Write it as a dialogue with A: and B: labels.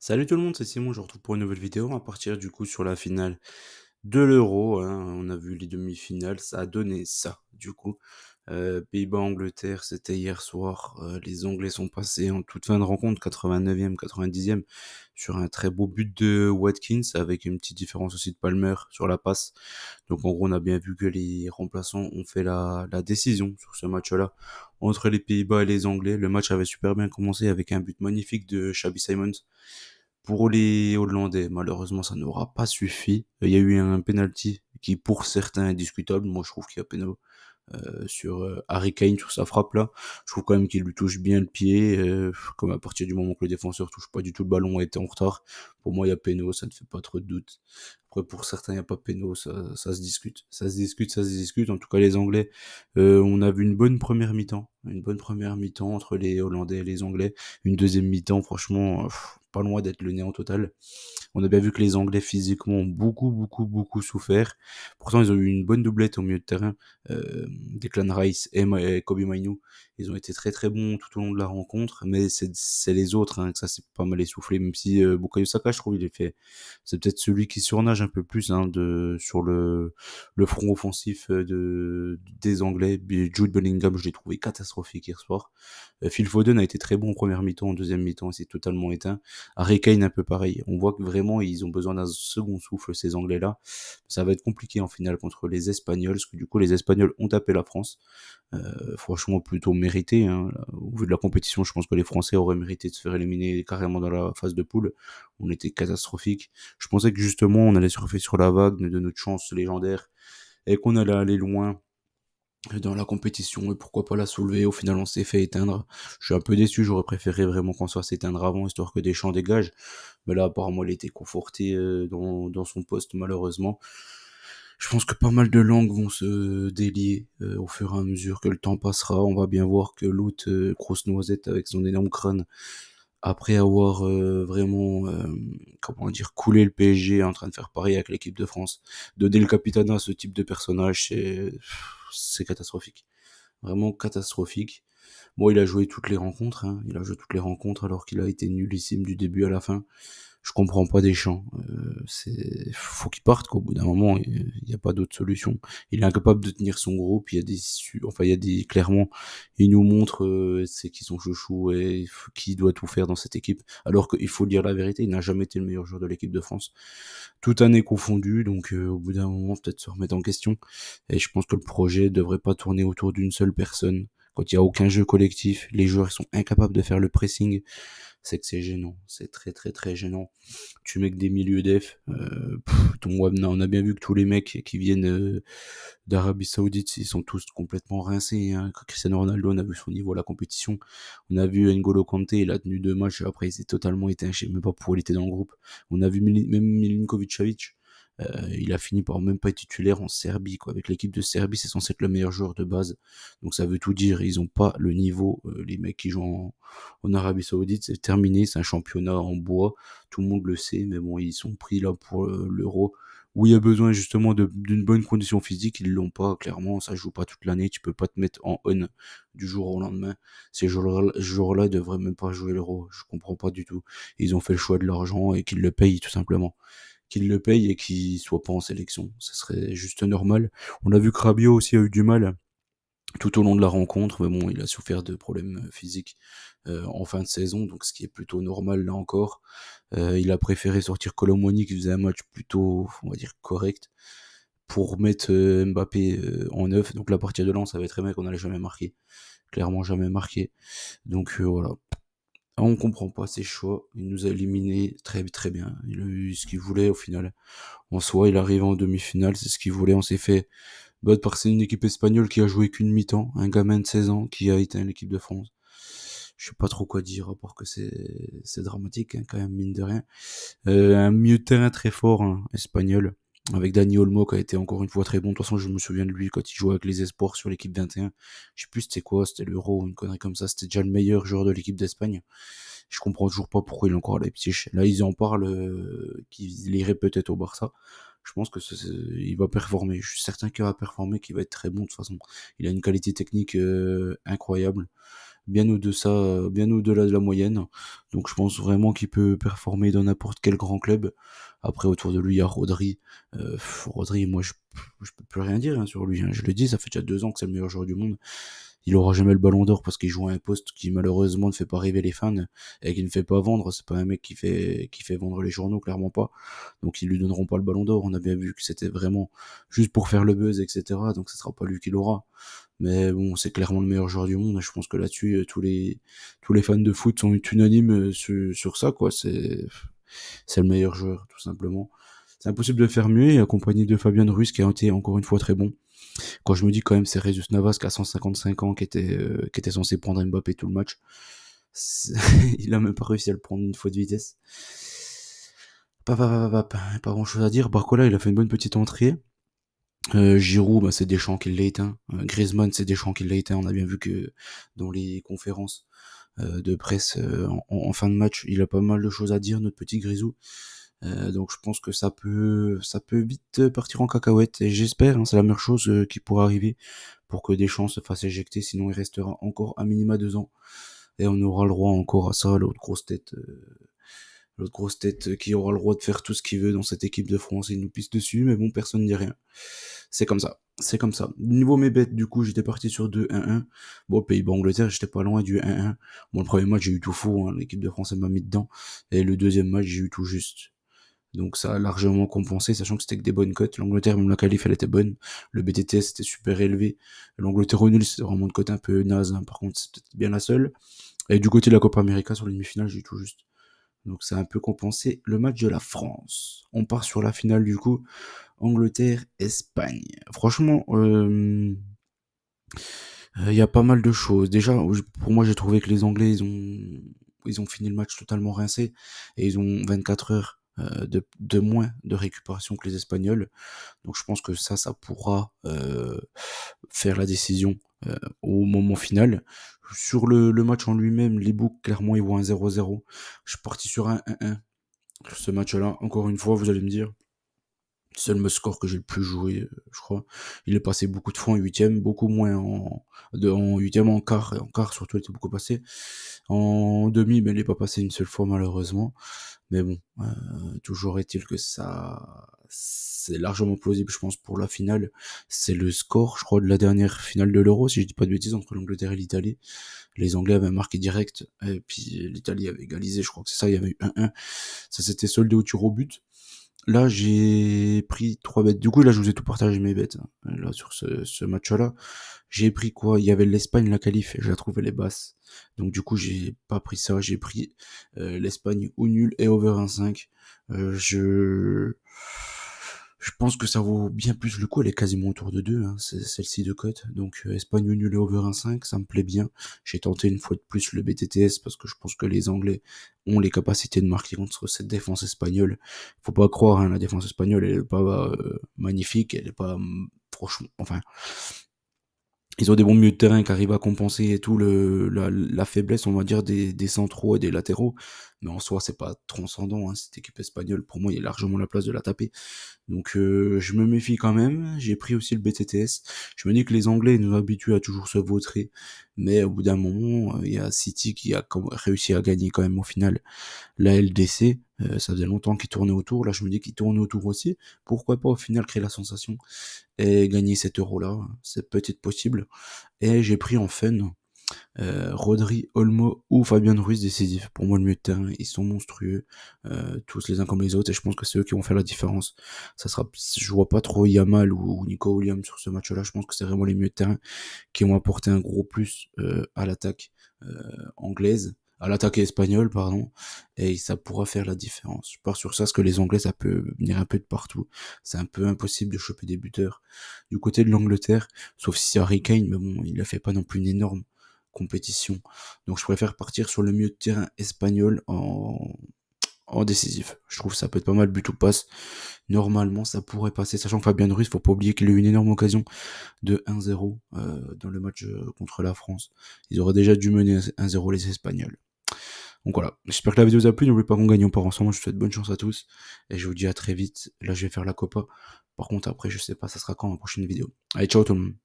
A: Salut tout le monde, c'est Simon, je vous retrouve pour une nouvelle vidéo. On va partir du coup sur la finale de l'Euro, hein. On a vu les demi-finales, ça a donné ça du coup. Pays-Bas-Angleterre, c'était hier soir. Les Anglais sont passés en toute fin de rencontre, 89e, 90e, sur un très beau but de Watkins, avec une petite différence aussi de Palmer sur la passe. Donc en gros, on a bien vu que les remplaçants ont fait la décision sur ce match-là entre les Pays-Bas et les Anglais. Le match avait super bien commencé avec un but magnifique de Xabi Simons. Pour les Hollandais, malheureusement, ça n'aura pas suffi. Il y a eu un penalty qui, pour certains, est discutable. Moi, je trouve qu'il y a péno sur Harry Kane, sur sa frappe là. Je trouve quand même qu'il lui touche bien le pied. Comme à partir du moment que le défenseur touche pas du tout le ballon et était en retard, pour moi, il y a péno, ça ne fait pas trop de doute. Après, pour certains, il n'y a pas péno, ça se discute. Ça se discute, ça se discute. En tout cas, les Anglais, on a vu une bonne première mi-temps. Une bonne première mi-temps entre les Hollandais et les Anglais. Une deuxième mi-temps, franchement, pas loin d'être le néant total. On a bien vu que les Anglais physiquement ont beaucoup, beaucoup, beaucoup souffert. Pourtant, ils ont eu une bonne doublette au milieu de terrain. Declan Rice et Kobe Mainoo, ils ont été très très bons tout au long de la rencontre, mais c'est les autres que ça s'est pas mal essoufflé. Même si Bukayo Saka, je trouve, c'est peut-être celui qui surnage un peu plus sur le front offensif des Anglais. Jude Bellingham, je l'ai trouvé catastrophique hier soir. Phil Foden a été très bon en première mi-temps, en deuxième mi-temps, il s'est totalement éteint. Harry Kane un peu pareil. On voit que vraiment ils ont besoin d'un second souffle ces Anglais-là. Ça va être compliqué en finale contre les Espagnols, parce que du coup les Espagnols ont tapé la France. Franchement plutôt mérité, hein. Au vu de la compétition, je pense que les Français auraient mérité de se faire éliminer carrément dans la phase de poule. On était catastrophique. Je pensais que justement on allait surfer sur la vague de notre chance légendaire et qu'on allait aller loin dans la compétition et pourquoi pas la soulever. Au final, on s'est fait éteindre. Je suis un peu déçu, j'aurais préféré vraiment qu'on soit s'éteindre avant, histoire que Deschamps dégage. Mais là, apparemment, il était conforté dans son poste, malheureusement. Je pense que pas mal de langues vont se délier au fur et à mesure que le temps passera. On va bien voir que l'autre, grosse noisette avec son énorme crâne, après avoir vraiment, comment dire, coulé le PSG en train de faire pareil avec l'équipe de France, donner le capitana à ce type de personnage, c'est catastrophique. Vraiment catastrophique. Bon, il a joué toutes les rencontres, hein. Il a joué toutes les rencontres alors qu'il a été nullissime du début à la fin. Je comprends pas Deschamps. C'est faut qu'il parte quoi. Au bout d'un moment, il y a pas d'autre solution. Il est incapable de tenir son groupe. Il y a enfin il y a des clairement, il nous montre c'est qui son chouchou et qui doit tout faire dans cette équipe. Alors qu'il faut dire la vérité, il n'a jamais été le meilleur joueur de l'équipe de France, toute année confondue. Donc au bout d'un moment, peut-être se remettre en question. Et je pense que le projet devrait pas tourner autour d'une seule personne. Quand il y a aucun jeu collectif, les joueurs sont incapables de faire le pressing, c'est que c'est gênant, c'est très très très gênant. Tu mets que des milieux def, on a bien vu que tous les mecs qui viennent d'Arabie Saoudite, ils sont tous complètement rincés, hein. Cristiano Ronaldo, on a vu son niveau à la compétition, on a vu N'Golo Kanté, il a tenu 2 matchs, après il s'est totalement éteint, je sais même pas pourquoi il était dans le groupe. On a vu même Milinkovic-Savic, il a fini par même pas être titulaire en Serbie, quoi. Avec l'équipe de Serbie, c'est censé être le meilleur joueur de base. Donc ça veut tout dire. Ils ont pas le niveau. Les mecs qui jouent en Arabie Saoudite, c'est terminé. C'est un championnat en bois. Tout le monde le sait. Mais bon, ils sont pris là pour l'Euro. Où il y a besoin justement d'une bonne condition physique, ils l'ont pas, clairement, ça joue pas toute l'année, tu peux pas te mettre en on du jour au lendemain. Ces joueurs-là devraient même pas jouer l'Euro, je comprends pas du tout. Ils ont fait le choix de l'argent et qu'ils le payent tout simplement, qu'il le paye et qu'il soit pas en sélection. Ce serait juste normal. On a vu que Rabiot aussi a eu du mal tout au long de la rencontre, mais bon, il a souffert de problèmes physiques en fin de saison, donc ce qui est plutôt normal là encore. Il a préféré sortir Colomoni qui faisait un match plutôt, on va dire, correct, pour mettre Mbappé en neuf. Donc là, à partir de là, on savait très bien qu'on allait jamais marquer. Clairement jamais marqué. Donc voilà. On comprend pas ses choix. Il nous a éliminés très très bien. Il a eu ce qu'il voulait au final. En soi, il arrive en demi-finale, c'est ce qu'il voulait. On s'est fait battre par une équipe espagnole qui a joué qu'une mi-temps. Un gamin de 16 ans qui a éteint l'équipe de France. Je sais pas trop quoi dire, à part que c'est dramatique, hein, quand même, mine de rien. Un milieu de terrain très fort, hein, espagnol. Avec Dani Olmo qui a été encore une fois très bon. De toute façon, je me souviens de lui quand il jouait avec les espoirs sur l'équipe 21. Je sais plus c'était quoi, c'était l'Euro ou une connerie comme ça. C'était déjà le meilleur joueur de l'équipe d'Espagne. Je comprends toujours pas pourquoi il est encore à Leipzig. Là, ils en parlent qu'il irait peut-être au Barça. Je pense que il va performer. Je suis certain qu'il va performer, qu'il va être très bon de toute façon. Il a une qualité technique incroyable. bien au-delà de la moyenne. Donc je pense vraiment qu'il peut performer dans n'importe quel grand club. Après, autour de lui, il y a Rodri. Rodri, moi, je peux plus rien dire hein, sur lui, hein. Je le dis, ça fait déjà 2 ans que c'est le meilleur joueur du monde. Il aura jamais le ballon d'or parce qu'il joue à un poste qui malheureusement ne fait pas rêver les fans et qui ne fait pas vendre. C'est pas un mec qui fait vendre les journaux, clairement pas. Donc ils lui donneront pas le ballon d'or. On a bien vu que c'était vraiment juste pour faire le buzz, etc. Donc ce sera pas lui qui l'aura. Mais bon, c'est clairement le meilleur joueur du monde. Je pense que là-dessus, tous les fans de foot sont unanimes sur ça, quoi. C'est le meilleur joueur, tout simplement. C'est impossible de faire mieux, et accompagné de Fabien Ruiz, qui a été encore une fois très bon. Quand je me dis quand même, c'est Jesus Navas qui a 155 ans, qui était censé prendre Mbappé tout le match. C'est- Il a même pas réussi à le prendre une fois de vitesse. Pas grand chose à dire. Barcola, il a fait une bonne petite entrée. Giroud, bah, c'est Deschamps qui l'a éteint. Griezmann, c'est Deschamps qui l'a éteint. On a bien vu que dans les conférences de presse en fin de match, il a pas mal de choses à dire, notre petit Grisou. Donc je pense que ça peut vite partir en cacahuète. Et j'espère, hein, c'est la meilleure chose qui pourrait arriver pour que Deschamps se fasse éjecter. Sinon, il restera encore à minima 2 ans. Et on aura le droit encore à ça, l'autre grosse tête qui aura le droit de faire tout ce qu'il veut dans cette équipe de France. Il nous pisse dessus, mais bon, personne ne dit rien. C'est comme ça. C'est comme ça. Niveau mes bêtes, du coup, j'étais parti sur 2-1-1. Bon, Pays-Bas-Angleterre, j'étais pas loin du 1-1. Bon, le premier match, j'ai eu tout faux, hein. L'équipe de France, elle m'a mis dedans. Et le deuxième match, j'ai eu tout juste. Donc ça a largement compensé, sachant que c'était que des bonnes cotes. L'Angleterre, même la qualif, elle était bonne. Le BTTS était super élevé. L'Angleterre au nul, c'était vraiment une cote un peu naze, hein. Par contre, c'est peut-être bien la seule. Et du côté de la Copa América, sur les demi-finales, j'ai eu tout juste. Donc ça a un peu compensé le match de la France. On part sur la finale du coup, Angleterre-Espagne. Franchement, il y a pas mal de choses. Déjà, pour moi, j'ai trouvé que les Anglais, ils ont fini le match totalement rincés et ils ont 24 heures de moins de récupération que les Espagnols. Donc je pense que ça pourra faire la décision au moment final. Sur le match en lui-même, les books, clairement, ils voient un 0-0. Je suis parti sur un 1-1. Ce match-là, encore une fois, vous allez me dire, c'est le score que j'ai le plus joué, je crois. Il est passé beaucoup de fois en huitième, beaucoup moins en huitième, en quart surtout, il était beaucoup passé. En demi, mais il n'est pas passé une seule fois malheureusement. Mais bon, toujours est-il que ça, c'est largement plausible, je pense, pour la finale. C'est le score, je crois, de la dernière finale de l'Euro, si je dis pas de bêtises, entre l'Angleterre et l'Italie. Les Anglais avaient marqué direct, et puis l'Italie avait égalisé, je crois que c'est ça, il y avait eu 1-1. Ça s'était soldé au tir au but. Là, j'ai pris 3 bêtes. Du coup, là, je vous ai tout partagé mes bêtes, hein. Là, sur ce match-là, j'ai pris quoi? Il y avait l'Espagne, la qualif, et je la trouvais les basses. Donc, du coup, j'ai pas pris ça. J'ai pris l'Espagne au nul et over 1,5. Je pense que ça vaut bien plus le coup. Elle est quasiment autour de 2, hein, celle-ci de cote. Donc, Espagne au nul et over 1,5, ça me plaît bien. J'ai tenté une fois de plus le BTTS parce que je pense que les Anglais ont les capacités de marquer contre cette défense espagnole. Faut pas croire, hein, la défense espagnole, elle est pas magnifique, elle est pas franchement, enfin, ils ont des bons milieux de terrain qui arrivent à compenser et tout la faiblesse, on va dire, des centraux et des latéraux. Mais en soi, c'est pas transcendant, hein. Cette équipe espagnole, pour moi, il y a largement la place de la taper. Donc je me méfie quand même. J'ai pris aussi le BTTS. Je me dis que les Anglais nous habituent à toujours se vautrer, mais au bout d'un moment, il y a City qui a réussi à gagner quand même au final la LDC. Ça faisait longtemps qu'ils tournaient autour. Là, je me dis qu'ils tournent autour aussi. Pourquoi pas au final créer la sensation et gagner cet euro-là? C'est peut-être possible. Et j'ai pris en fun Rodri, Olmo ou Fabien Ruiz décisif. Pour moi, le milieu de terrain, ils sont monstrueux, tous les uns comme les autres, et je pense que c'est eux qui vont faire la différence. Je vois pas trop Yamal ou Nico Williams sur ce match-là. Je pense que c'est vraiment les milieux de terrain qui ont apporté un gros plus à l'attaque anglaise, à l'attaque espagnole, pardon, et ça pourra faire la différence. Je pars sur ça, parce que les Anglais, ça peut venir un peu de partout. C'est un peu impossible de choper des buteurs. Du côté de l'Angleterre, sauf si c'est Harry Kane, mais bon, il a fait pas non plus une énorme compétition. Donc je préfère partir sur le milieu de terrain espagnol en décisif. Je trouve que ça peut être pas mal, but ou passe. Normalement, ça pourrait passer, sachant que Fabien Ruiz, faut pas oublier qu'il a eu une énorme occasion de 1-0 dans le match contre la France. Ils auraient déjà dû mener 1-0 les Espagnols. Donc voilà, j'espère que la vidéo vous a plu. N'oubliez pas qu'on gagne, on part ensemble. Je vous souhaite bonne chance à tous. Et je vous dis à très vite. Là, je vais faire la Copa. Par contre, après, je sais pas, ça sera quand la prochaine vidéo. Allez, ciao tout le monde.